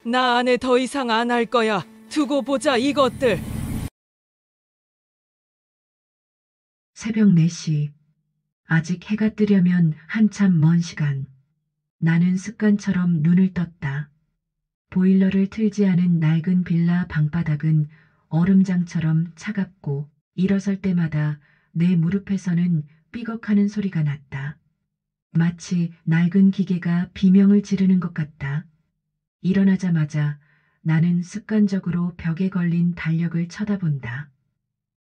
나 안에 더 이상 안 할 거야. 두고 보자 이것들. 새벽 4시. 아직 해가 뜨려면 한참 먼 시간. 나는 습관처럼 눈을 떴다. 보일러를 틀지 않은 낡은 빌라 방바닥은 얼음장처럼 차갑고 일어설 때마다 내 무릎에서는 삐걱하는 소리가 났다. 마치 낡은 기계가 비명을 지르는 것 같다. 일어나자마자 나는 습관적으로 벽에 걸린 달력을 쳐다본다.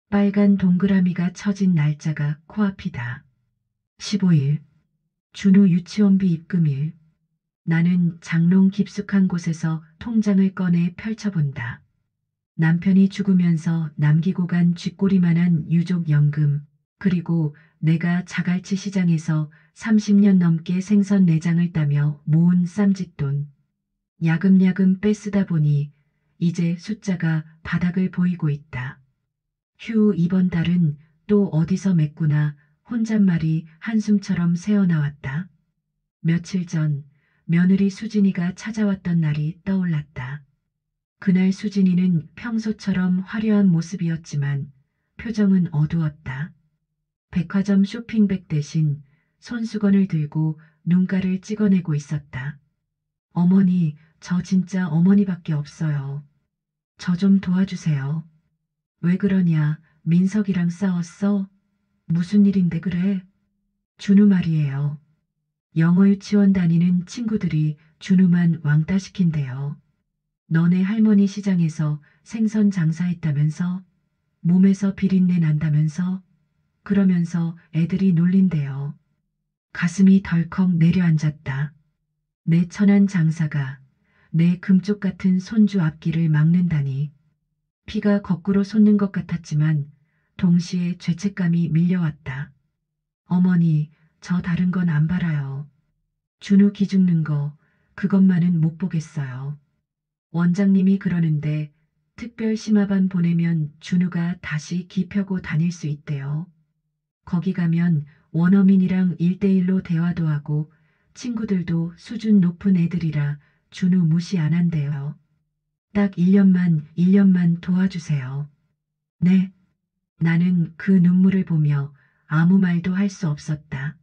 빨간 동그라미가 쳐진 날짜가 코앞이다. 15일. 준우 유치원비 입금일. 나는 장롱 깊숙한 곳에서 통장을 꺼내 펼쳐본다. 남편이 죽으면서 남기고 간 쥐꼬리만한 유족연금, 그리고 내가 자갈치 시장에서 30년 넘게 생선 내장을 따며 모은 쌈짓돈. 야금야금 빼쓰다 보니 이제 숫자가 바닥을 보이고 있다. 휴, 이번 달은 또 어디서 맸구나 혼잣말이 한숨처럼 새어나왔다. 며칠 전 며느리 수진이가 찾아왔던 날이 떠올랐다. 그날 수진이는 평소처럼 화려한 모습이었지만 표정은 어두웠다. 백화점 쇼핑백 대신 손수건을 들고 눈가를 찍어내고 있었다. 어머니, 저 진짜 어머니밖에 없어요. 저 좀 도와주세요. 왜 그러냐, 민석이랑 싸웠어? 무슨 일인데 그래? 준우 말이에요. 영어 유치원 다니는 친구들이 준우만 왕따 시킨대요. 너네 할머니 시장에서 생선 장사했다면서? 몸에서 비린내 난다면서? 그러면서 애들이 놀린대요. 가슴이 덜컥 내려앉았다. 내 천한 장사가 내 금쪽 같은 손주 앞길을 막는다니. 피가 거꾸로 솟는 것 같았지만 동시에 죄책감이 밀려왔다. 어머니, 저 다른 건 안 바라요. 준우 기죽는 거, 그것만은 못 보겠어요. 원장님이 그러는데 특별 심화반 보내면 준우가 다시 기펴고 다닐 수 있대요. 거기 가면 원어민이랑 1대1로 대화도 하고 친구들도 수준 높은 애들이라 준우 무시 안 한대요. 딱 1년만 도와주세요. 네. 나는 그 눈물을 보며 아무 말도 할 수 없었다.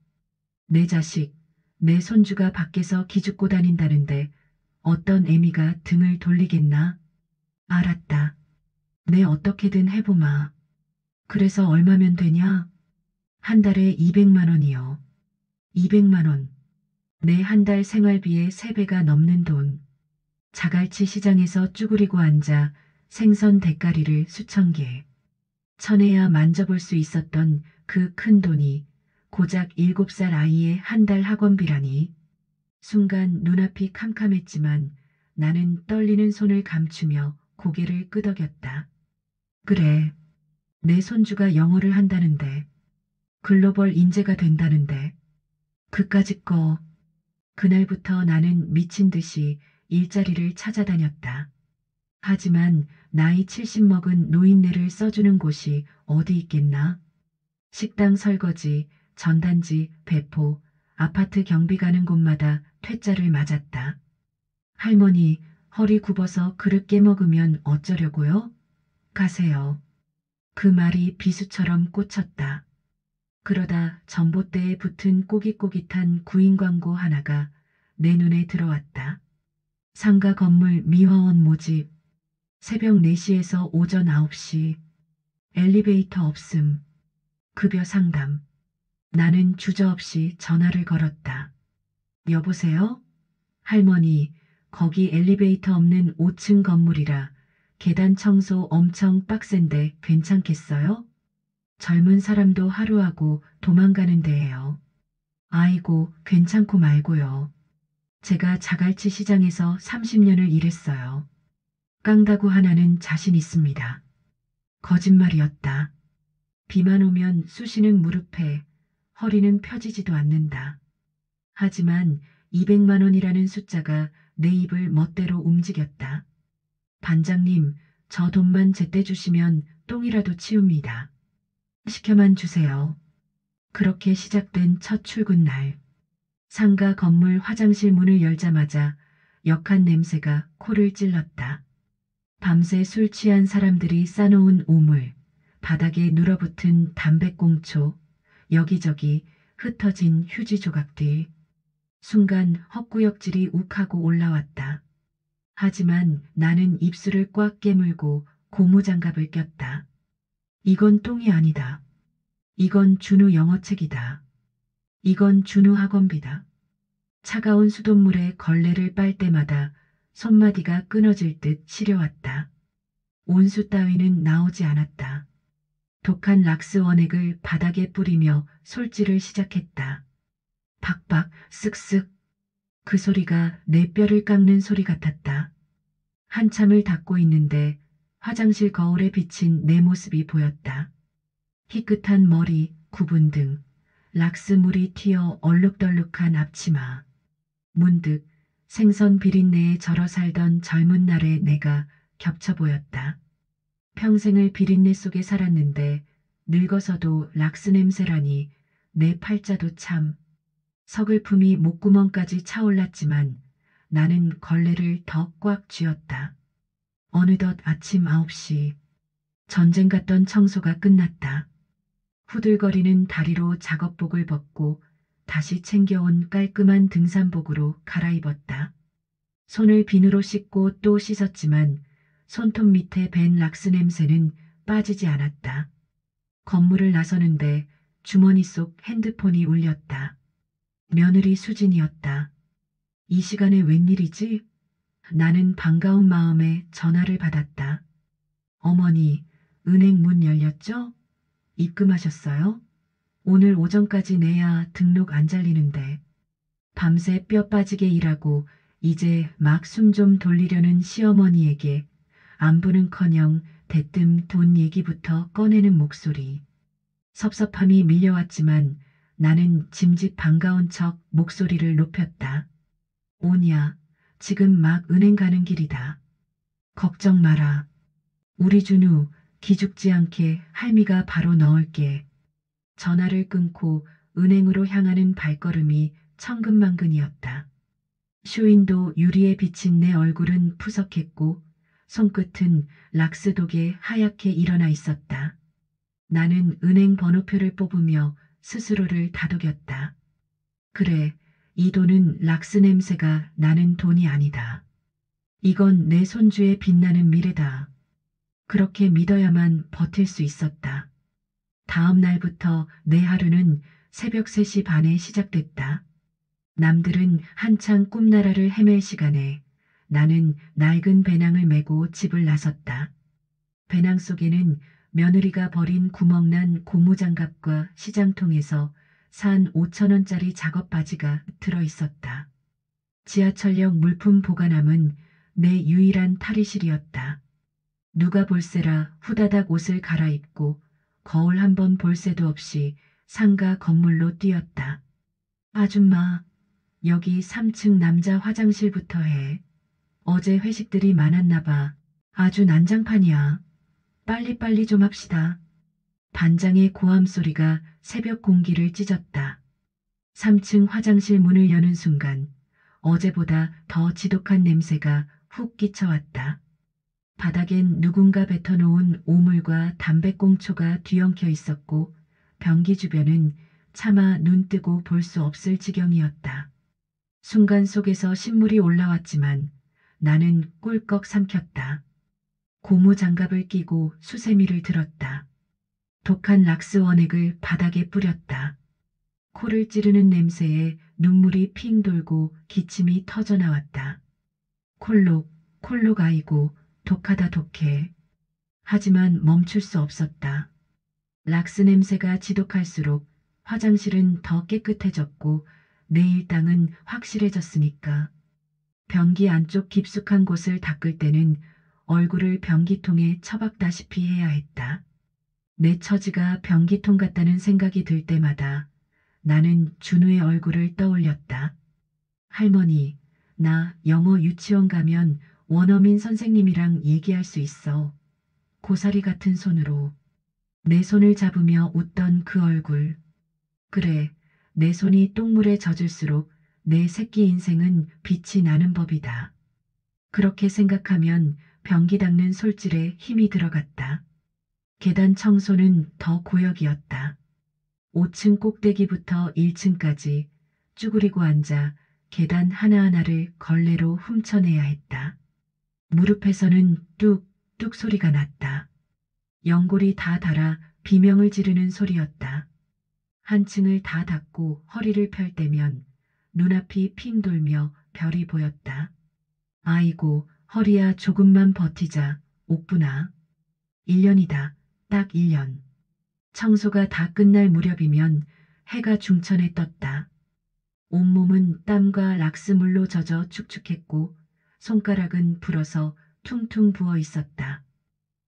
내 자식, 내 손주가 밖에서 기죽고 다닌다는데 어떤 애미가 등을 돌리겠나? 알았다. 내 어떻게든 해보마. 그래서 얼마면 되냐? 한 달에 200만 원이요. 200만 원. 내 한 달 생활비의 3배가 넘는 돈. 자갈치 시장에서 쭈그리고 앉아 생선 대가리를 수천 개. 천에야 만져볼 수 있었던 그 큰 돈이 고작 7살 아이의 한 달 학원비라니. 순간 눈앞이 캄캄했지만 나는 떨리는 손을 감추며 고개를 끄덕였다. 그래, 내 손주가 영어를 한다는데, 글로벌 인재가 된다는데, 그까짓 거. 그날부터 나는 미친 듯이 일자리를 찾아다녔다. 하지만 나이 70 먹은 노인네를 써주는 곳이 어디 있겠나? 식당 설거지, 전단지, 배포, 아파트 경비 가는 곳마다 퇴짜를 맞았다. 할머니, 허리 굽어서 그릇 깨먹으면 어쩌려고요? 가세요. 그 말이 비수처럼 꽂혔다. 그러다 전봇대에 붙은 꼬깃꼬깃한 구인 광고 하나가 내 눈에 들어왔다. 상가 건물 미화원 모집. 새벽 4시에서 오전 9시. 엘리베이터 없음. 급여 상담. 나는 주저없이 전화를 걸었다. 여보세요? 할머니, 거기 엘리베이터 없는 5층 건물이라 계단 청소 엄청 빡센데 괜찮겠어요? 젊은 사람도 하루하고 도망가는 데예요. 아이고, 괜찮고 말고요. 제가 자갈치 시장에서 30년을 일했어요. 깡다구 하나는 자신 있습니다. 거짓말이었다. 비만 오면 쑤시는 무릎에 허리는 펴지지도 않는다. 하지만 200만 원이라는 숫자가 내 입을 멋대로 움직였다. 반장님, 저 돈만 제때 주시면 똥이라도 치웁니다. 시켜만 주세요. 그렇게 시작된 첫 출근 날. 상가 건물 화장실 문을 열자마자 역한 냄새가 코를 찔렀다. 밤새 술 취한 사람들이 싸놓은 오물, 바닥에 눌어붙은 담배꽁초, 여기저기 흩어진 휴지 조각들. 순간 헛구역질이 욱하고 올라왔다. 하지만 나는 입술을 꽉 깨물고 고무장갑을 꼈다. 이건 똥이 아니다. 이건 준우 영어책이다. 이건 준우 학원비다. 차가운 수돗물에 걸레를 빨 때마다 손마디가 끊어질 듯 시려왔다. 온수 따위는 나오지 않았다. 독한 락스 원액을 바닥에 뿌리며 솔질을 시작했다. 박박, 쓱쓱. 그 소리가 내 뼈를 깎는 소리 같았다. 한참을 닦고 있는데 화장실 거울에 비친 내 모습이 보였다. 희끗한 머리, 구분 등, 락스물이 튀어 얼룩덜룩한 앞치마. 문득 생선 비린내에 절어 살던 젊은 날의 내가 겹쳐 보였다. 평생을 비린내 속에 살았는데 늙어서도 락스 냄새라니 내 팔자도 참. 서글픔이 목구멍까지 차올랐지만 나는 걸레를 더 꽉 쥐었다. 어느덧 아침 9시. 전쟁 같던 청소가 끝났다. 후들거리는 다리로 작업복을 벗고 다시 챙겨온 깔끔한 등산복으로 갈아입었다. 손을 비누로 씻고 또 씻었지만 손톱 밑에 밴 락스 냄새는 빠지지 않았다. 건물을 나서는데 주머니 속 핸드폰이 울렸다. 며느리 수진이었다. 이 시간에 웬일이지? 나는 반가운 마음에 전화를 받았다. 어머니, 은행 문 열렸죠? 입금하셨어요? 오늘 오전까지 내야 등록 안 잘리는데. 밤새 뼈 빠지게 일하고 이제 막 숨 좀 돌리려는 시어머니에게 안부는커녕 대뜸 돈 얘기부터 꺼내는 목소리. 섭섭함이 밀려왔지만 나는 짐짓 반가운 척 목소리를 높였다. 오냐, 지금 막 은행 가는 길이다. 걱정 마라. 우리 준우 기죽지 않게 할미가 바로 넣을게. 전화를 끊고 은행으로 향하는 발걸음이 천근만근이었다. 쇼윈도 유리에 비친 내 얼굴은 푸석했고 손끝은 락스독에 하얗게 일어나 있었다. 나는 은행 번호표를 뽑으며 스스로를 다독였다. 그래, 이 돈은 락스 냄새가 나는 돈이 아니다. 이건 내 손주의 빛나는 미래다. 그렇게 믿어야만 버틸 수 있었다. 다음 날부터 내 하루는 새벽 3시 반에 시작됐다. 남들은 한창 꿈나라를 헤맬 시간에 나는 낡은 배낭을 메고 집을 나섰다. 배낭 속에는 며느리가 버린 구멍난 고무장갑과 시장통에서 산 5,000원짜리 작업 바지가 들어 있었다. 지하철역 물품 보관함은 내 유일한 탈의실이었다. 누가 볼세라 후다닥 옷을 갈아입고 거울 한 번 볼 새도 없이 상가 건물로 뛰었다. 아줌마, 여기 3층 남자 화장실부터 해. 어제 회식들이 많았나 봐. 아주 난장판이야. 빨리빨리 좀 합시다. 반장의 고함 소리가 새벽 공기를 찢었다. 3층 화장실 문을 여는 순간 어제보다 더 지독한 냄새가 훅 끼쳐왔다. 바닥엔 누군가 뱉어놓은 오물과 담배꽁초가 뒤엉켜 있었고 변기 주변은 차마 눈 뜨고 볼 수 없을 지경이었다. 순간 속에서 신물이 올라왔지만 나는 꿀꺽 삼켰다. 고무 장갑을 끼고 수세미를 들었다. 독한 락스 원액을 바닥에 뿌렸다. 코를 찌르는 냄새에 눈물이 핑 돌고 기침이 터져 나왔다. 콜록, 콜록 아이고, 독하다 독해. 하지만 멈출 수 없었다. 락스 냄새가 지독할수록 화장실은 더 깨끗해졌고 내 일당은 확실해졌으니까. 변기 안쪽 깊숙한 곳을 닦을 때는 얼굴을 변기통에 처박다시피 해야 했다. 내 처지가 변기통 같다는 생각이 들 때마다 나는 준우의 얼굴을 떠올렸다. 할머니, 나 영어 유치원 가면 원어민 선생님이랑 얘기할 수 있어. 고사리 같은 손으로. 내 손을 잡으며 웃던 그 얼굴. 그래, 내 손이 똥물에 젖을수록 내 새끼 인생은 빛이 나는 법이다. 그렇게 생각하면 변기 닦는 솔질에 힘이 들어갔다. 계단 청소는 더 고역이었다. 5층 꼭대기부터 1층까지 쭈그리고 앉아 계단 하나하나를 걸레로 훔쳐내야 했다. 무릎에서는 뚝뚝 소리가 났다. 연골이 다 닳아 비명을 지르는 소리였다. 한 층을 다 닦고 허리를 펼 때면 눈앞이 핑 돌며 별이 보였다. 아이고, 허리야 조금만 버티자, 옥분아. 1년이다. 딱 1년. 청소가 다 끝날 무렵이면 해가 중천에 떴다. 온몸은 땀과 락스물로 젖어 축축했고 손가락은 불어서 퉁퉁 부어 있었다.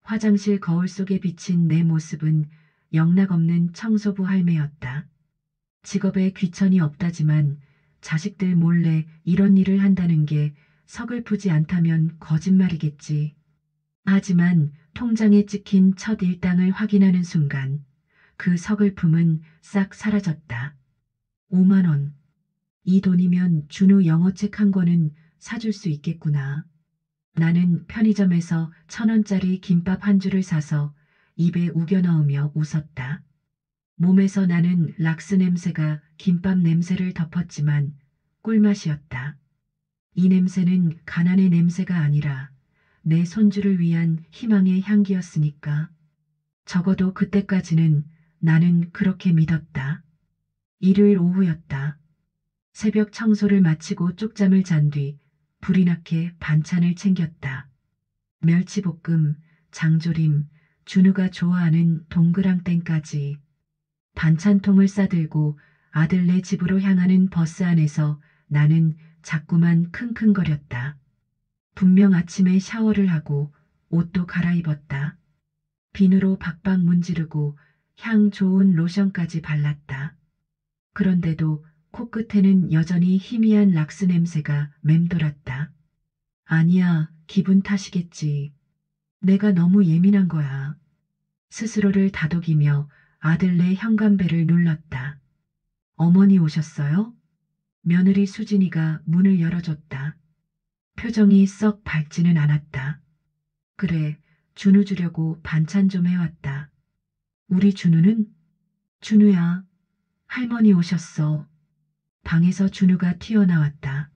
화장실 거울 속에 비친 내 모습은 영락없는 청소부 할매였다. 직업에 귀천이 없다지만 자식들 몰래 이런 일을 한다는 게 서글프지 않다면 거짓말이겠지. 하지만 통장에 찍힌 첫 일당을 확인하는 순간 그 서글픔은 싹 사라졌다. 5만 원. 이 돈이면 준우 영어책 한 권은 사줄 수 있겠구나. 나는 편의점에서 1,000원짜리 김밥 한 줄을 사서 입에 우겨 넣으며 웃었다. 몸에서 나는 락스 냄새가 김밥 냄새를 덮었지만 꿀맛이었다. 이 냄새는 가난의 냄새가 아니라 내 손주를 위한 희망의 향기였으니까. 적어도 그때까지는 나는 그렇게 믿었다. 일요일 오후였다. 새벽 청소를 마치고 쪽잠을 잔 뒤 불이 나게 반찬을 챙겼다. 멸치볶음, 장조림, 준우가 좋아하는 동그랑땡까지. 반찬통을 싸들고 아들네 집으로 향하는 버스 안에서 나는 자꾸만 킁킁거렸다. 분명 아침에 샤워를 하고 옷도 갈아입었다. 비누로 박박 문지르고 향 좋은 로션까지 발랐다. 그런데도 코끝에는 여전히 희미한 락스 냄새가 맴돌았다. 아니야, 기분 탓이겠지. 내가 너무 예민한 거야. 스스로를 다독이며 아들네 현관배를 눌렀다. 어머니 오셨어요? 며느리 수진이가 문을 열어줬다. 표정이 썩 밝지는 않았다. 그래, 준우 주려고 반찬 좀 해왔다. 우리 준우는? 준우야, 할머니 오셨어. 방에서 준우가 튀어나왔다.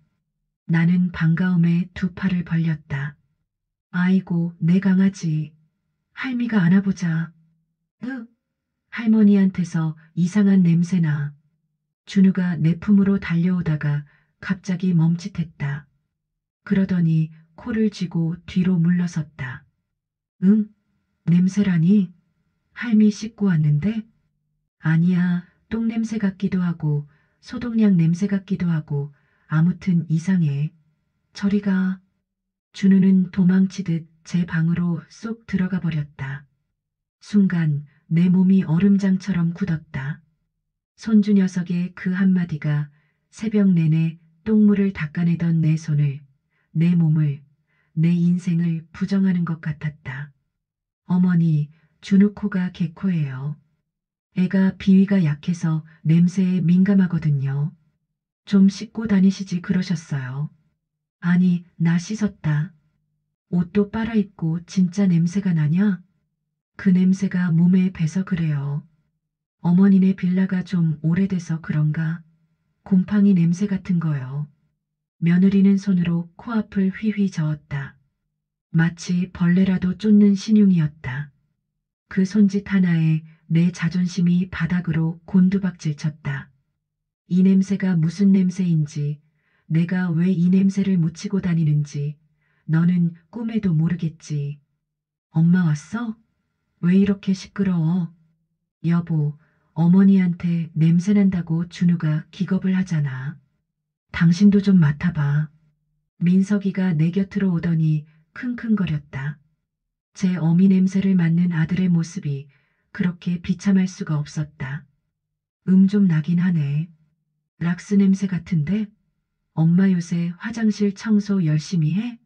나는 반가움에 두 팔을 벌렸다. 아이고, 내 강아지. 할미가 안아보자. 할머니한테서 이상한 냄새나. 준우가 내 품으로 달려오다가 갑자기 멈칫했다. 그러더니 코를 쥐고 뒤로 물러섰다. 응? 냄새라니? 할미 씻고 왔는데? 아니야, 똥냄새 같기도 하고 소독약 냄새 같기도 하고 아무튼 이상해. 저리 가. 준우는 도망치듯 제 방으로 쏙 들어가 버렸다. 순간 내 몸이 얼음장처럼 굳었다. 손주 녀석의 그 한마디가 새벽 내내 똥물을 닦아내던 내 손을, 내 몸을, 내 인생을 부정하는 것 같았다. 어머니, 준우 코가 개코예요. 애가 비위가 약해서 냄새에 민감하거든요. 좀 씻고 다니시지 그러셨어요. 아니, 나 씻었다. 옷도 빨아입고 진짜 냄새가 나냐? 그 냄새가 몸에 배서 그래요. 어머니네 빌라가 좀 오래돼서 그런가? 곰팡이 냄새 같은 거요. 며느리는 손으로 코앞을 휘휘 저었다. 마치 벌레라도 쫓는 신용이었다. 그 손짓 하나에 내 자존심이 바닥으로 곤두박질 쳤다. 이 냄새가 무슨 냄새인지, 내가 왜 이 냄새를 묻히고 다니는지, 너는 꿈에도 모르겠지. 엄마 왔어? 왜 이렇게 시끄러워? 여보, 어머니한테 냄새 난다고 준우가 기겁을 하잖아. 당신도 좀 맡아봐. 민석이가 내 곁으로 오더니 킁킁거렸다. 제 어미 냄새를 맡는 아들의 모습이 그렇게 비참할 수가 없었다. 좀 나긴 하네. 락스 냄새 같은데? 엄마 요새 화장실 청소 열심히 해?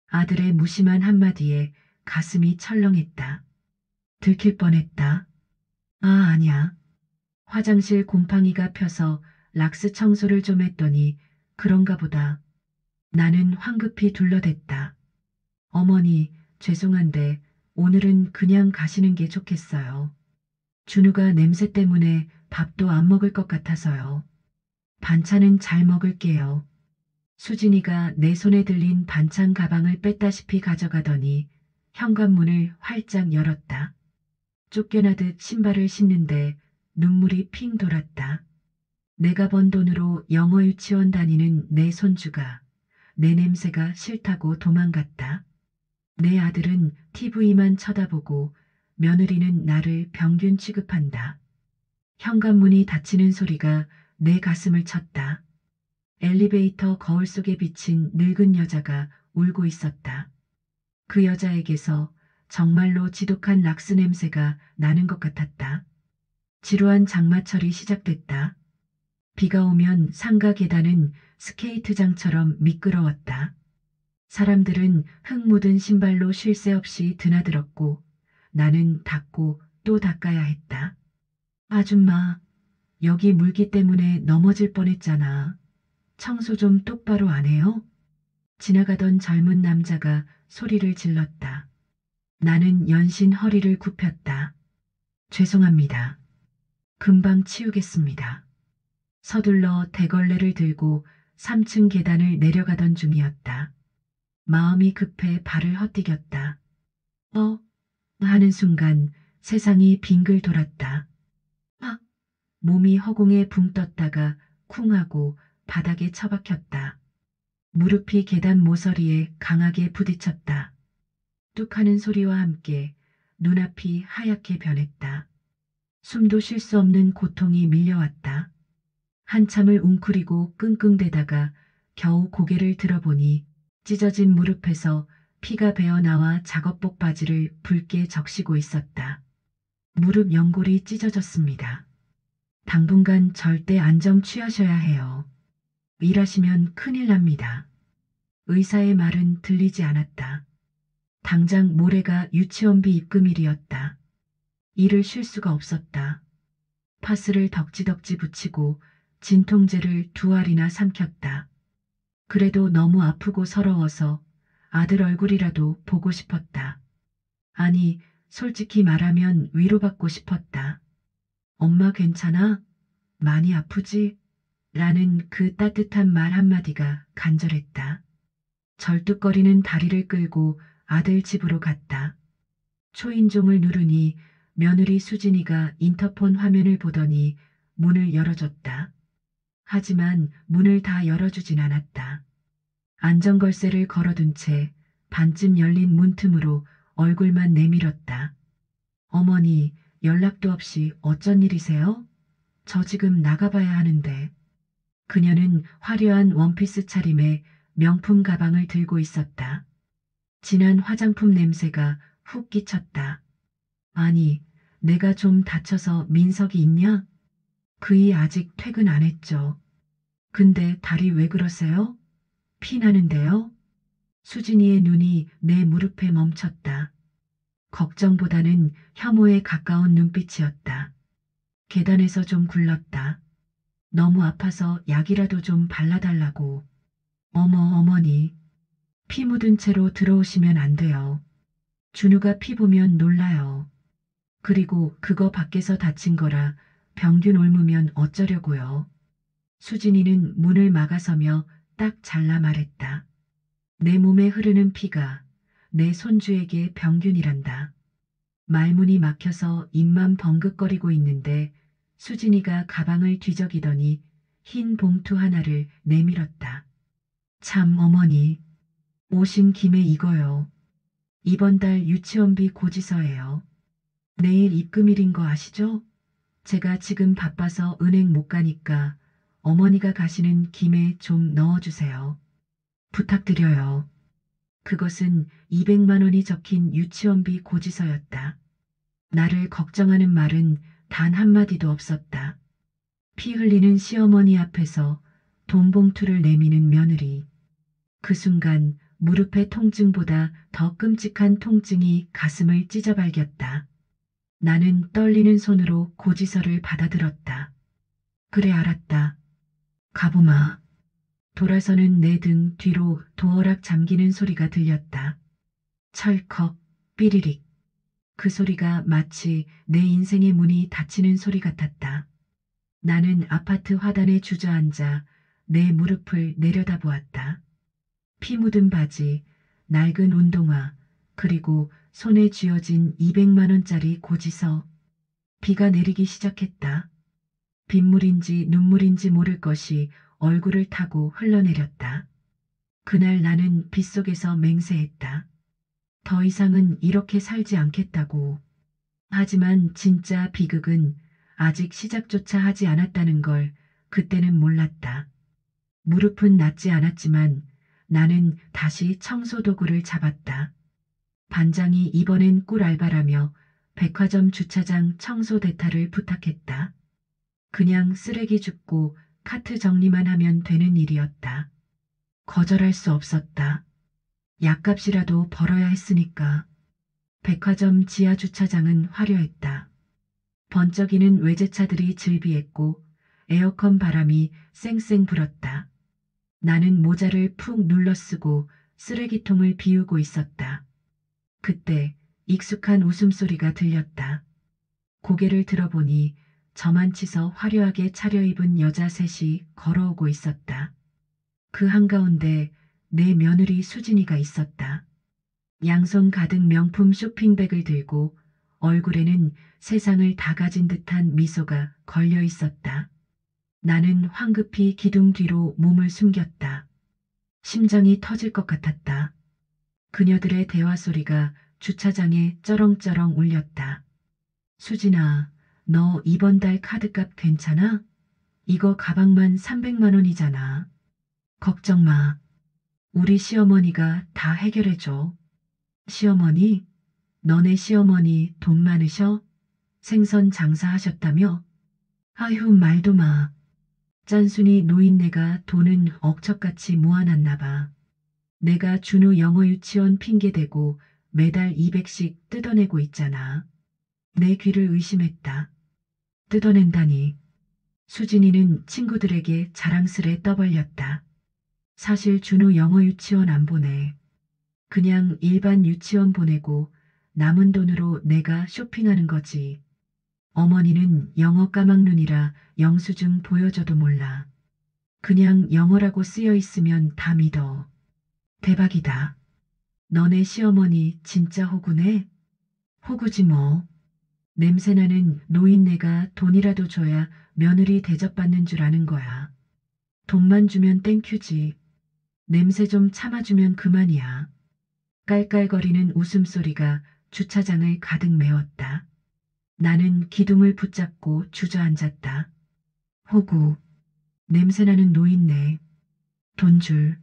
아들의 무심한 한마디에 가슴이 철렁했다. 들킬 뻔했다. 아, 아니야. 화장실 곰팡이가 펴서 락스 청소를 좀 했더니 그런가 보다. 나는 황급히 둘러댔다. 어머니, 죄송한데 오늘은 그냥 가시는 게 좋겠어요. 준우가 냄새 때문에 밥도 안 먹을 것 같아서요. 반찬은 잘 먹을게요. 수진이가 내 손에 들린 반찬 가방을 뺐다시피 가져가더니 현관문을 활짝 열었다. 쫓겨나듯 신발을 신는데 눈물이 핑 돌았다. 내가 번 돈으로 영어 유치원 다니는 내 손주가 내 냄새가 싫다고 도망갔다. 내 아들은 TV만 쳐다보고 며느리는 나를 병균 취급한다. 현관문이 닫히는 소리가 내 가슴을 쳤다. 엘리베이터 거울 속에 비친 늙은 여자가 울고 있었다. 그 여자에게서 정말로 지독한 락스 냄새가 나는 것 같았다. 지루한 장마철이 시작됐다. 비가 오면 상가 계단은 스케이트장처럼 미끄러웠다. 사람들은 흙 묻은 신발로 쉴 새 없이 드나들었고 나는 닦고 또 닦아야 했다. 아줌마, 여기 물기 때문에 넘어질 뻔했잖아. 청소 좀 똑바로 안 해요? 지나가던 젊은 남자가 소리를 질렀다. 나는 연신 허리를 굽혔다. 죄송합니다. 금방 치우겠습니다. 서둘러 대걸레를 들고 3층 계단을 내려가던 중이었다. 마음이 급해 발을 헛디뎠다. 하는 순간 세상이 빙글 돌았다. 아! 몸이 허공에 붕 떴다가 쿵 하고 바닥에 처박혔다. 무릎이 계단 모서리에 강하게 부딪혔다. 뚝 하는 소리와 함께 눈앞이 하얗게 변했다. 숨도 쉴 수 없는 고통이 밀려왔다. 한참을 웅크리고 끙끙대다가 겨우 고개를 들어보니 찢어진 무릎에서 피가 배어나와 작업복 바지를 붉게 적시고 있었다. 무릎 연골이 찢어졌습니다. 당분간 절대 안정 취하셔야 해요. 일하시면 큰일 납니다. 의사의 말은 들리지 않았다. 당장 모레가 유치원비 입금일이었다. 일을 쉴 수가 없었다. 파스를 덕지덕지 붙이고 진통제를 2알이나 삼켰다. 그래도 너무 아프고 서러워서 아들 얼굴이라도 보고 싶었다. 아니, 솔직히 말하면 위로받고 싶었다. 엄마 괜찮아? 많이 아프지? 라는 그 따뜻한 말 한마디가 간절했다. 절뚝거리는 다리를 끌고 아들 집으로 갔다. 초인종을 누르니 며느리 수진이가 인터폰 화면을 보더니 문을 열어줬다. 하지만 문을 다 열어주진 않았다. 안전걸쇠를 걸어둔 채 반쯤 열린 문틈으로 얼굴만 내밀었다. 어머니, 연락도 없이 어쩐 일이세요? 저 지금 나가봐야 하는데. 그녀는 화려한 원피스 차림에 명품 가방을 들고 있었다. 진한 화장품 냄새가 훅 끼쳤다. 아니, 내가 좀 다쳐서 민석이 있냐? 그이 아직 퇴근 안 했죠. 근데 다리 왜 그러세요? 피 나는데요? 수진이의 눈이 내 무릎에 멈췄다. 걱정보다는 혐오에 가까운 눈빛이었다. 계단에서 좀 굴렀다. 너무 아파서 약이라도 좀 발라달라고. 어머니. 피 묻은 채로 들어오시면 안 돼요. 준우가 피 보면 놀라요. 그리고 그거 밖에서 다친 거라 병균 옮으면 어쩌려고요. 수진이는 문을 막아서며 딱 잘라 말했다. 내 몸에 흐르는 피가 내 손주에게 병균이란다. 말문이 막혀서 입만 벙긋거리고 있는데 수진이가 가방을 뒤적이더니 흰 봉투 하나를 내밀었다. 참 어머니, 오신 김에 이거요. 이번 달 유치원비 고지서예요. 내일 입금일인 거 아시죠? 제가 지금 바빠서 은행 못 가니까 어머니가 가시는 김에 좀 넣어주세요. 부탁드려요. 그것은 200만 원이 적힌 유치원비 고지서였다. 나를 걱정하는 말은 단 한마디도 없었다. 피 흘리는 시어머니 앞에서 돈 봉투를 내미는 며느리. 그 순간 무릎의 통증보다 더 끔찍한 통증이 가슴을 찢어발겼다. 나는 떨리는 손으로 고지서를 받아들었다. 그래 알았다. 가보마. 돌아서는 내 등 뒤로 도어락 잠기는 소리가 들렸다. 철컥, 삐리릭. 그 소리가 마치 내 인생의 문이 닫히는 소리 같았다. 나는 아파트 화단에 주저앉아 내 무릎을 내려다보았다. 피 묻은 바지, 낡은 운동화, 그리고 손에 쥐어진 200만 원짜리 고지서. 비가 내리기 시작했다. 빗물인지 눈물인지 모를 것이 얼굴을 타고 흘러내렸다. 그날 나는 빗속에서 맹세했다. 더 이상은 이렇게 살지 않겠다고. 하지만 진짜 비극은 아직 시작조차 하지 않았다는 걸 그때는 몰랐다. 무릎은 낫지 않았지만 나는 다시 청소 도구를 잡았다. 반장이 이번엔 꿀알바라며 백화점 주차장 청소 대타를 부탁했다. 그냥 쓰레기 줍고 카트 정리만 하면 되는 일이었다. 거절할 수 없었다. 약값이라도 벌어야 했으니까. 백화점 지하 주차장은 화려했다. 번쩍이는 외제차들이 즐비했고 에어컨 바람이 쌩쌩 불었다. 나는 모자를 푹 눌러 쓰고 쓰레기통을 비우고 있었다. 그때 익숙한 웃음소리가 들렸다. 고개를 들어보니 저만치서 화려하게 차려입은 여자 셋이 걸어오고 있었다. 그 한가운데 내 며느리 수진이가 있었다. 양손 가득 명품 쇼핑백을 들고 얼굴에는 세상을 다 가진 듯한 미소가 걸려 있었다. 나는 황급히 기둥 뒤로 몸을 숨겼다. 심장이 터질 것 같았다. 그녀들의 대화 소리가 주차장에 쩌렁쩌렁 울렸다. 수진아, 너 이번 달 카드값 괜찮아? 이거 가방만 300만 원이잖아. 걱정 마. 우리 시어머니가 다 해결해줘. 시어머니? 너네 시어머니 돈 많으셔? 생선 장사하셨다며? 아휴, 말도 마. 짠순이 노인네가 돈은 억척같이 모아놨나 봐. 내가 준우 영어 유치원 핑계대고 매달 200씩 뜯어내고 있잖아. 내 귀를 의심했다. 뜯어낸다니. 수진이는 친구들에게 자랑스레 떠벌렸다. 사실 준우 영어 유치원 안 보내. 그냥 일반 유치원 보내고 남은 돈으로 내가 쇼핑하는 거지. 어머니는 영어 까막눈이라 영수증 보여줘도 몰라. 그냥 영어라고 쓰여 있으면 다 믿어. 대박이다. 너네 시어머니 진짜 호구네? 호구지 뭐. 냄새나는 노인네가 돈이라도 줘야 며느리 대접받는 줄 아는 거야. 돈만 주면 땡큐지. 냄새 좀 참아주면 그만이야. 깔깔거리는 웃음소리가 주차장을 가득 메웠다. 나는 기둥을 붙잡고 주저앉았다. 호구, 냄새나는 노인네, 돈줄.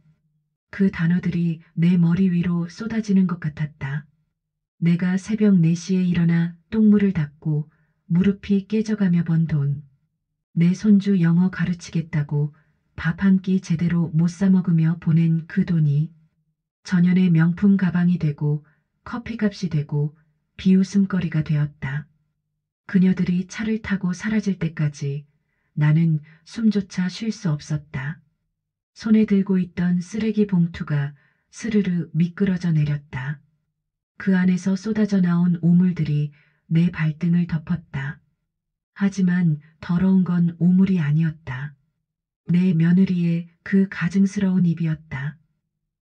그 단어들이 내 머리 위로 쏟아지는 것 같았다. 내가 새벽 4시에 일어나 똥물을 닦고 무릎이 깨져가며 번 돈. 내 손주 영어 가르치겠다고 밥 한 끼 제대로 못 사 먹으며 보낸 그 돈이 전년의 명품 가방이 되고 커피값이 되고 비웃음거리가 되었다. 그녀들이 차를 타고 사라질 때까지 나는 숨조차 쉴 수 없었다. 손에 들고 있던 쓰레기 봉투가 스르르 미끄러져 내렸다. 그 안에서 쏟아져 나온 오물들이 내 발등을 덮었다. 하지만 더러운 건 오물이 아니었다. 내 며느리의 그 가증스러운 입이었다.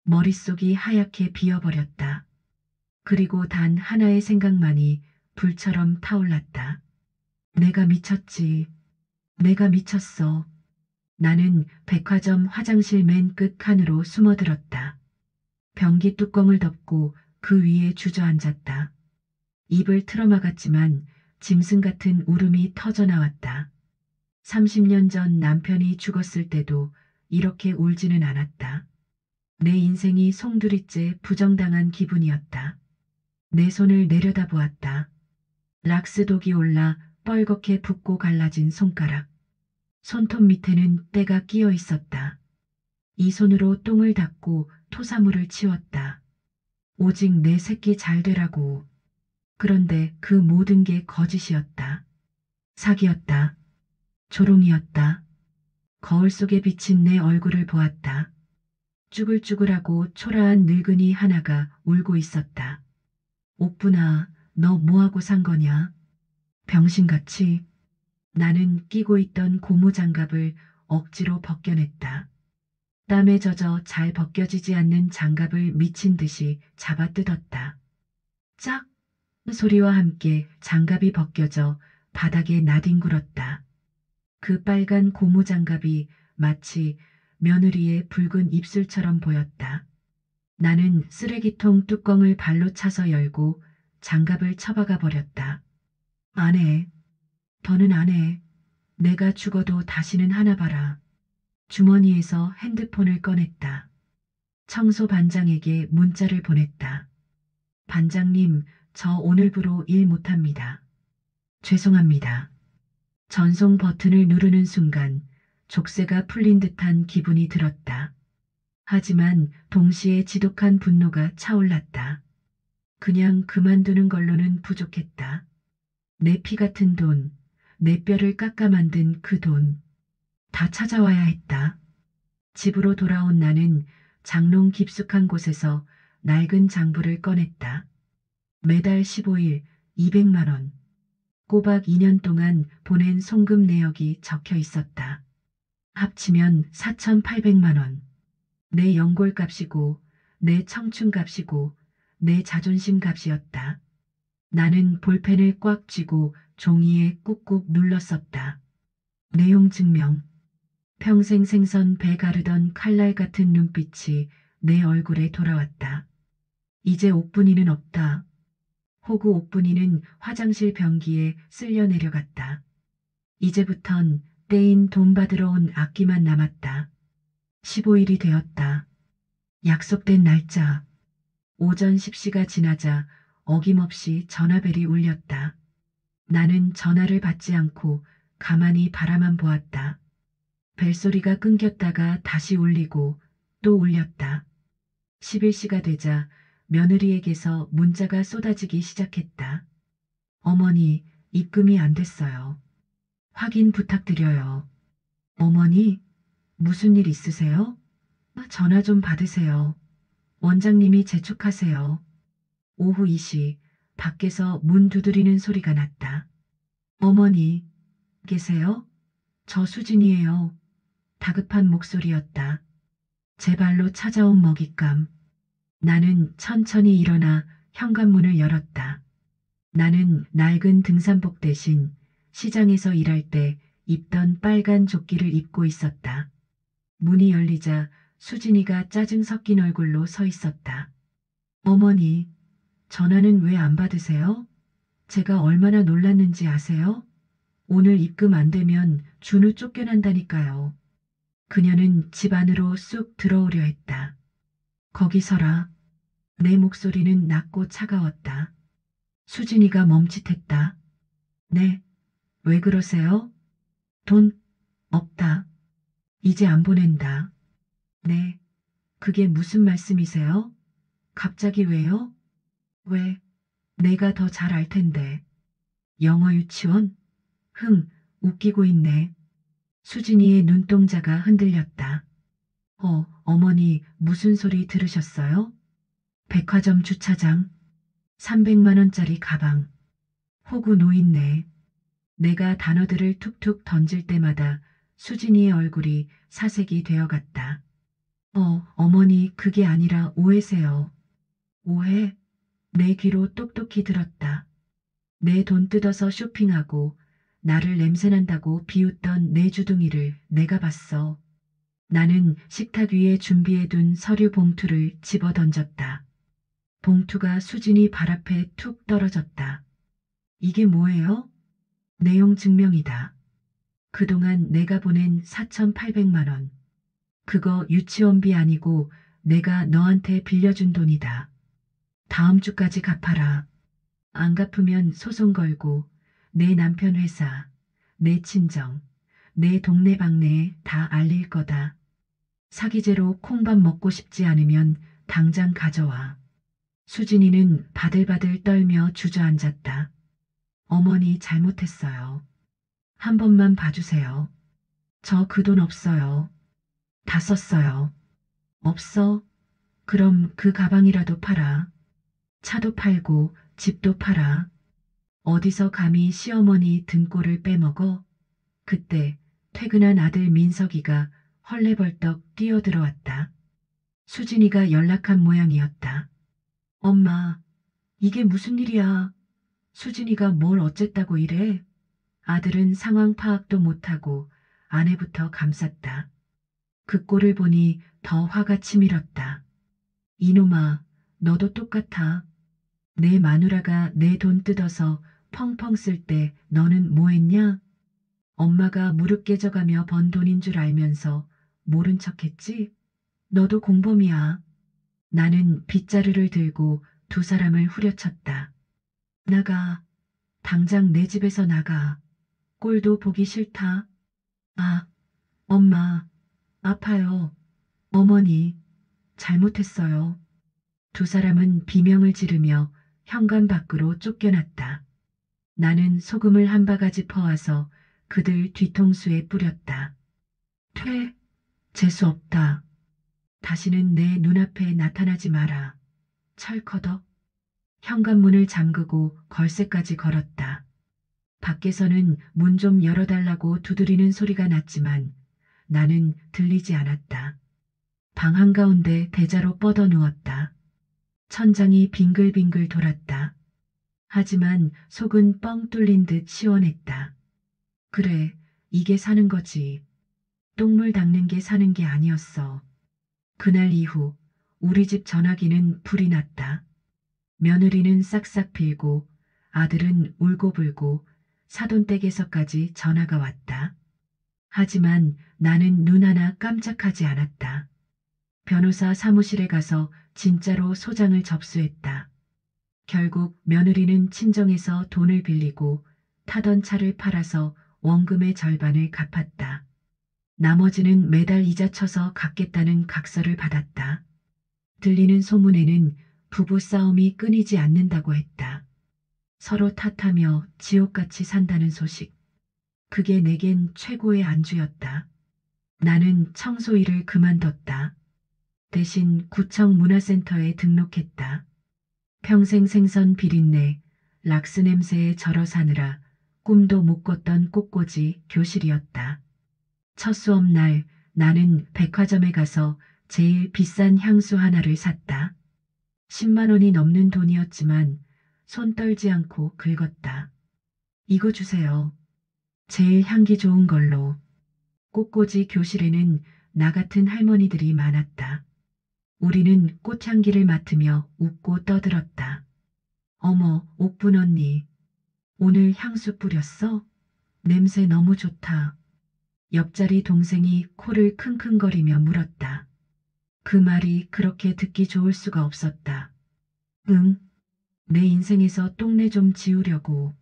머릿속이 하얗게 비어버렸다. 그리고 단 하나의 생각만이 불처럼 타올랐다. 내가 미쳤지. 내가 미쳤어. 나는 백화점 화장실 맨 끝 칸으로 숨어들었다. 변기 뚜껑을 덮고 그 위에 주저앉았다. 입을 틀어막았지만 짐승 같은 울음이 터져나왔다. 30년 전 남편이 죽었을 때도 이렇게 울지는 않았다. 내 인생이 송두리째 부정당한 기분이었다. 내 손을 내려다보았다. 락스독이 올라 뻘겋게 붓고 갈라진 손가락. 손톱 밑에는 때가 끼어 있었다. 이 손으로 똥을 닦고 토사물을 치웠다. 오직 내 새끼 잘 되라고. 그런데 그 모든 게 거짓이었다. 사기였다. 조롱이었다. 거울 속에 비친 내 얼굴을 보았다. 쭈글쭈글하고 초라한 늙은이 하나가 울고 있었다. 옥분아, 너 뭐하고 산 거냐? 병신같이. 나는 끼고 있던 고무장갑을 억지로 벗겨냈다. 땀에 젖어 잘 벗겨지지 않는 장갑을 미친 듯이 잡아뜯었다. 짝! 소리와 함께 장갑이 벗겨져 바닥에 나뒹굴었다. 그 빨간 고무장갑이 마치 며느리의 붉은 입술처럼 보였다. 나는 쓰레기통 뚜껑을 발로 차서 열고 장갑을 처박아 버렸다. 안 해. 더는 안 해. 내가 죽어도 다시는 하나 봐라. 주머니에서 핸드폰을 꺼냈다. 청소 반장에게 문자를 보냈다. 반장님, 저 오늘부로 일 못합니다. 죄송합니다. 전송 버튼을 누르는 순간 족쇄가 풀린 듯한 기분이 들었다. 하지만 동시에 지독한 분노가 차올랐다. 그냥 그만두는 걸로는 부족했다. 내 피 같은 돈, 내 뼈를 깎아 만든 그 돈, 다 찾아와야 했다. 집으로 돌아온 나는 장롱 깊숙한 곳에서 낡은 장부를 꺼냈다. 매달 15일 200만 원. 꼬박 2년 동안 보낸 송금 내역이 적혀 있었다. 합치면 4,800만 원. 내 연골 값이고, 내 청춘 값이고, 내 자존심 값이었다. 나는 볼펜을 꽉 쥐고 종이에 꾹꾹 눌렀었다. 내용 증명. 평생 생선 배 가르던 칼날 같은 눈빛이 내 얼굴에 돌아왔다. 이제 옥분이는 없다. 호구 옥분이는 화장실 변기에 쓸려 내려갔다. 이제부턴 떼인 돈 받으러 온 악기만 남았다. 15일이 되었다. 약속된 날짜. 오전 10시가 지나자 어김없이 전화벨이 울렸다. 나는 전화를 받지 않고 가만히 바라만 보았다. 벨소리가 끊겼다가 다시 울리고 또 울렸다. 11시가 되자 며느리에게서 문자가 쏟아지기 시작했다. 어머니, 입금이 안 됐어요. 확인 부탁드려요. 어머니, 무슨 일 있으세요? 전화 좀 받으세요. 원장님이 재촉하세요. 오후 2시, 밖에서 문 두드리는 소리가 났다. 어머니, 계세요? 저 수진이에요. 다급한 목소리였다. 제 발로 찾아온 먹잇감. 나는 천천히 일어나 현관문을 열었다. 나는 낡은 등산복 대신 시장에서 일할 때 입던 빨간 조끼를 입고 있었다. 문이 열리자 수진이가 짜증 섞인 얼굴로 서 있었다. 어머니, 전화는 왜 안 받으세요? 제가 얼마나 놀랐는지 아세요? 오늘 입금 안 되면 준우 쫓겨난다니까요. 그녀는 집 안으로 쑥 들어오려 했다. 거기 서라. 내 목소리는 낮고 차가웠다. 수진이가 멈칫했다. 네, 왜 그러세요? 돈 없다. 이제 안 보낸다. 네, 그게 무슨 말씀이세요? 갑자기 왜요? 왜? 내가 더 잘 알 텐데. 영어 유치원? 흥, 웃기고 있네. 수진이의 눈동자가 흔들렸다. 어머니, 무슨 소리 들으셨어요? 백화점 주차장. 300만 원짜리 가방. 호구 노인네. 내가 단어들을 툭툭 던질 때마다 수진이의 얼굴이 사색이 되어갔다. 어머니, 그게 아니라 오해세요. 오해? 내 귀로 똑똑히 들었다. 내 돈 뜯어서 쇼핑하고 나를 냄새난다고 비웃던 내 주둥이를 내가 봤어. 나는 식탁 위에 준비해둔 서류 봉투를 집어 던졌다. 봉투가 수진이 발 앞에 툭 떨어졌다. 이게 뭐예요? 내용 증명이다. 그동안 내가 보낸 4,800만 원. 그거 유치원비 아니고 내가 너한테 빌려준 돈이다. 다음 주까지 갚아라. 안 갚으면 소송 걸고 내 남편 회사, 내 친정, 내 동네방네에 다 알릴 거다. 사기죄로 콩밥 먹고 싶지 않으면 당장 가져와. 수진이는 바들바들 떨며 주저앉았다. 어머니 잘못했어요. 한 번만 봐주세요. 저 그 돈 없어요. 다 썼어요. 없어? 그럼 그 가방이라도 팔아. 차도 팔고 집도 팔아. 어디서 감히 시어머니 등골을 빼먹어? 그때 퇴근한 아들 민석이가 헐레벌떡 뛰어들어왔다. 수진이가 연락한 모양이었다. 엄마, 이게 무슨 일이야? 수진이가 뭘 어쨌다고 이래? 아들은 상황 파악도 못하고 아내부터 감쌌다. 그 꼴을 보니 더 화가 치밀었다. 이놈아, 너도 똑같아. 내 마누라가 내 돈 뜯어서 펑펑 쓸 때 너는 뭐 했냐? 엄마가 무릎 깨져가며 번 돈인 줄 알면서 모른 척 했지? 너도 공범이야. 나는 빗자루를 들고 두 사람을 후려쳤다. 나가. 당장 내 집에서 나가. 꼴도 보기 싫다. 아, 엄마. 아파요. 어머니. 잘못했어요. 두 사람은 비명을 지르며 현관 밖으로 쫓겨났다. 나는 소금을 한 바가지 퍼와서 그들 뒤통수에 뿌렸다. 퇴, 재수 없다. 다시는 내 눈앞에 나타나지 마라. 철커덕. 현관문을 잠그고 걸쇠까지 걸었다. 밖에서는 문 좀 열어달라고 두드리는 소리가 났지만 나는 들리지 않았다. 방 한가운데 대자로 뻗어 누웠다. 천장이 빙글빙글 돌았다. 하지만 속은 뻥 뚫린 듯 시원했다. 그래, 이게 사는 거지. 똥물 닦는 게 사는 게 아니었어. 그날 이후 우리 집 전화기는 불이 났다. 며느리는 싹싹 빌고 아들은 울고불고 사돈댁에서까지 전화가 왔다. 하지만 나는 눈 하나 깜짝하지 않았다. 변호사 사무실에 가서 진짜로 소장을 접수했다. 결국 며느리는 친정에서 돈을 빌리고 타던 차를 팔아서 원금의 절반을 갚았다. 나머지는 매달 이자 쳐서 갚겠다는 각서를 받았다. 들리는 소문에는 부부 싸움이 끊이지 않는다고 했다. 서로 탓하며 지옥같이 산다는 소식. 그게 내겐 최고의 안주였다. 나는 청소 일을 그만뒀다. 대신 구청 문화센터에 등록했다. 평생 생선 비린내, 락스 냄새에 절어 사느라 꿈도 못 꿨던 꽃꽂이 교실이었다. 첫 수업날 나는 백화점에 가서 제일 비싼 향수 하나를 샀다. 10만 원이 넘는 돈이었지만 손 떨지 않고 긁었다. 이거 주세요. 제일 향기 좋은 걸로. 꽃꽂이 교실에는 나 같은 할머니들이 많았다. 우리는 꽃향기를 맡으며 웃고 떠들었다. 어머, 옥분 언니. 오늘 향수 뿌렸어? 냄새 너무 좋다. 옆자리 동생이 코를 킁킁거리며 물었다. 그 말이 그렇게 듣기 좋을 수가 없었다. 응, 내 인생에서 똥내 좀 지우려고.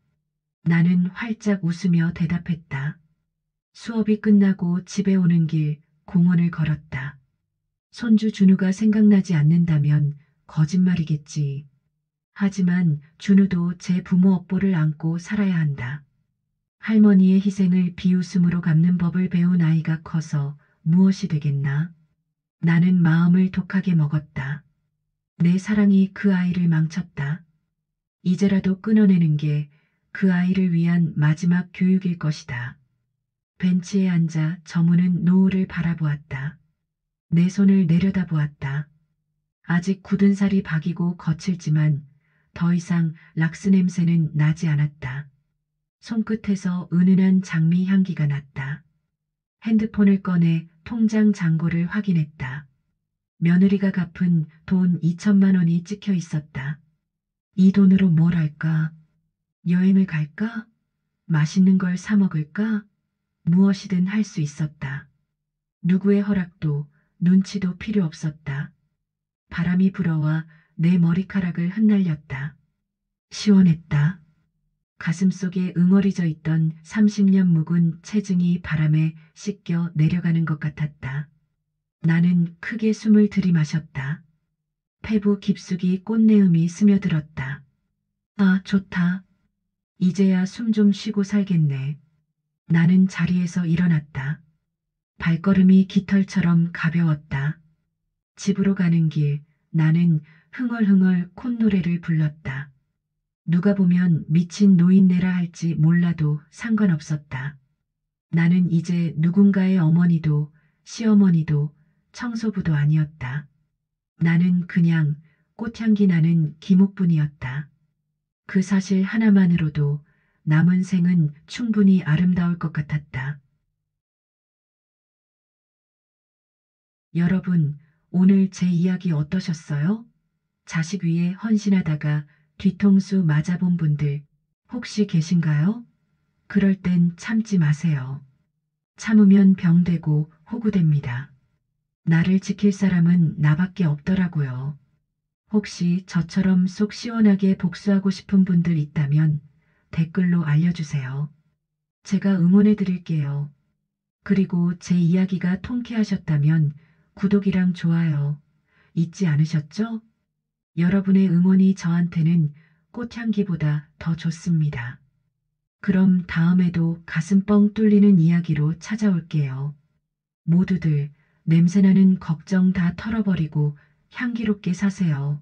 나는 활짝 웃으며 대답했다. 수업이 끝나고 집에 오는 길 공원을 걸었다. 손주 준우가 생각나지 않는다면 거짓말이겠지. 하지만 준우도 제 부모 업보를 안고 살아야 한다. 할머니의 희생을 비웃음으로 갚는 법을 배운 아이가 커서 무엇이 되겠나? 나는 마음을 독하게 먹었다. 내 사랑이 그 아이를 망쳤다. 이제라도 끊어내는 게 그 아이를 위한 마지막 교육일 것이다. 벤치에 앉아 저무는 노을을 바라보았다. 내 손을 내려다보았다. 아직 굳은 살이 박이고 거칠지만 더 이상 락스 냄새는 나지 않았다. 손끝에서 은은한 장미 향기가 났다. 핸드폰을 꺼내 통장 잔고를 확인했다. 며느리가 갚은 돈 2천만 원이 찍혀 있었다. 이 돈으로 뭘 할까? 여행을 갈까? 맛있는 걸 사 먹을까? 무엇이든 할 수 있었다. 누구의 허락도 눈치도 필요 없었다. 바람이 불어와 내 머리카락을 흩날렸다. 시원했다. 가슴속에 응어리져 있던 30년 묵은 체증이 바람에 씻겨 내려가는 것 같았다. 나는 크게 숨을 들이마셨다. 폐부 깊숙이 꽃내음이 스며들었다. 아, 좋다. 이제야 숨 좀 쉬고 살겠네. 나는 자리에서 일어났다. 발걸음이 깃털처럼 가벼웠다. 집으로 가는 길 나는 흥얼흥얼 콧노래를 불렀다. 누가 보면 미친 노인네라 할지 몰라도 상관없었다. 나는 이제 누군가의 어머니도 시어머니도 청소부도 아니었다. 나는 그냥 꽃향기 나는 기목분이었다. 그 사실 하나만으로도 남은 생은 충분히 아름다울 것 같았다. 여러분, 오늘 제 이야기 어떠셨어요? 자식 위해 헌신하다가 뒤통수 맞아본 분들 혹시 계신가요? 그럴 땐 참지 마세요. 참으면 병되고 호구됩니다. 나를 지킬 사람은 나밖에 없더라고요. 혹시 저처럼 속 시원하게 복수하고 싶은 분들 있다면 댓글로 알려주세요. 제가 응원해 드릴게요. 그리고 제 이야기가 통쾌하셨다면 구독이랑 좋아요 잊지 않으셨죠? 여러분의 응원이 저한테는 꽃향기보다 더 좋습니다. 그럼 다음에도 가슴 뻥 뚫리는 이야기로 찾아올게요. 모두들 냄새나는 걱정 다 털어버리고 향기롭게 사세요.